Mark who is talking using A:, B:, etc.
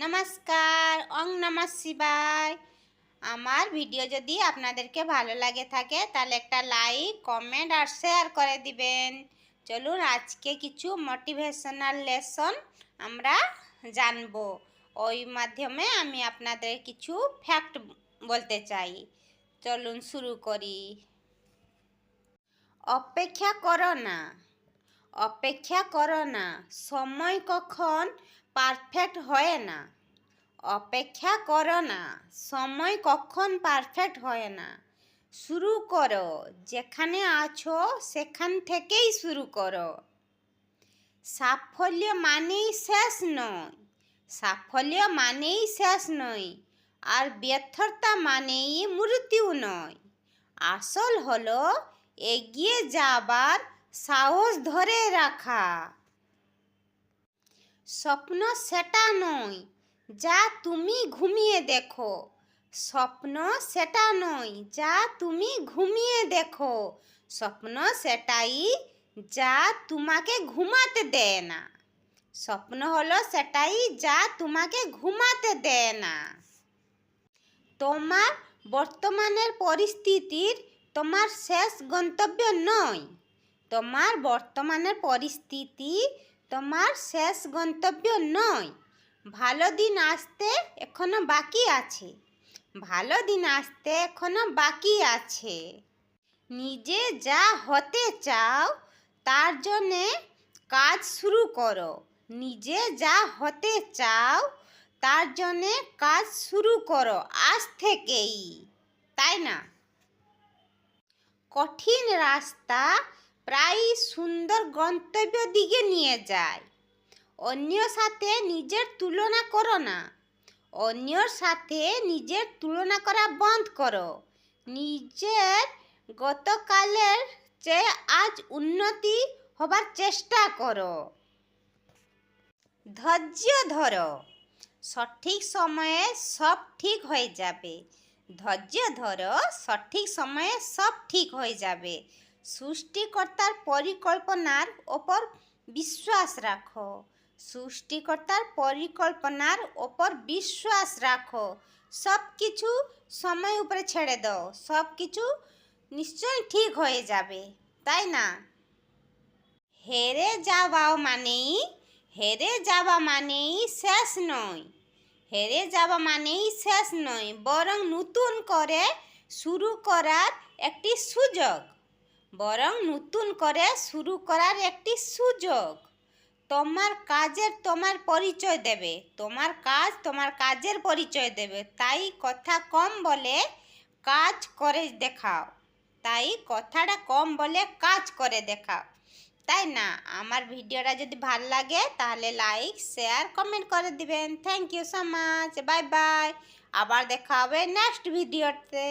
A: নমস্কার, ওং নমঃ শিবায়। আমার ভিডিও যদি আপনাদেরকে ভালো লাগে থাকে তাহলে একটা লাইক, কমেন্ট আর শেয়ার করে দিবেন। চলুন আজকে কিছু মোটিভেশনাল লেসন আমরা জানব। ওই মাধ্যমে আমি আপনাদের কিছু ফ্যাক্ট বলতে চাই। চলুন শুরু করি। অপেক্ষা করো না, অপেক্ষা করো না, সময় কখন পারফেক্ট হয় না। অপেক্ষা করো না, সময় কখন পারফেক্ট হয় না। শুরু করো, যেখানে আছো সেখান থেকেই শুরু করো। সাফল্য মানেই শেষ নয়, সাফল্য মানেই শেষ নয়, আর ব্যর্থতা মানেই মৃত্যু নয়। আসল হলো এগিয়ে যাবার সাহস ধরে রাখা। স্বপ্ন সেটা নয় যা তুমি ঘুমিয়ে দেখো, স্বপ্ন সেটা নয় যা তুমি ঘুমিয়ে দেখো, স্বপ্ন সেটাই যা তোমাকে ঘুমাতে দেয় না। স্বপ্ন হলো সেটাই যা তোমাকে ঘুমাতে দেয় না। তোমার বর্তমানের পরিস্থিতির তোমার শেষ গন্তব্য নয়, তোমার বর্তমানের পরিস্থিতি তোমার শেষ গন্তব্য নয়। ভালো দিন আসতে এখনো বাকি আছে, ভালো দিন আসতে এখনো বাকি আছে। নিজে যা হতে চাও তার জন্যে কাজ শুরু করো, নিজে যা হতে চাও তার জন্যে কাজ শুরু করো আজ থেকেই, তাই না? কঠিন রাস্তা প্রায় সুন্দর গন্তব্য দিকে নিয়ে যায়। অন্যের সাথে নিজের তুলনা করো না, অন্যের সাথে নিজের তুলনা করা বন্ধ করো। নিজের গতকালের চেয়ে আজ উন্নতি হবার চেষ্টা করো। ধৈর্য ধরো, সঠিক সময়ে সব ঠিক হয়ে যাবে। ধৈর্য ধরো, সঠিক সময়ে সব ঠিক হয়ে যাবে। সৃষ্টিকর্তার পরিকল্পনার ওপর বিশ্বাস রাখো, সৃষ্টিকর্তার পরিকল্পনার ওপর বিশ্বাস রাখো। সব কিছু সময় উপরে ছেড়ে দাও, সব কিছু নিশ্চয়ই ঠিক হয়ে যাবে, তাই না? হেরে যাওয়া মানেই, হেরে যাওয়া মানেই শেষ নয়, হেরে যাওয়া মানেই শেষ নয়, বরং নতুন করে শুরু করার একটি সুযোগ, বরং নতুন করে শুরু করার একটি সুযোগ। তোমার কাজের তোমার পরিচয় দেবে, তোমার কাজ তোমার কাজের পরিচয় দেবে। তাই কথা কম বলে কাজ করে দেখাও, তাই কথাটা কম বলে কাজ করে দেখাও, তাই না? আমার ভিডিওটা যদি ভালো লাগে তাহলে লাইক, শেয়ার, কমেন্ট করে দিবেন। Thank you so much, bye bye. আবার দেখা হবে নেক্সট ভিডিওতে।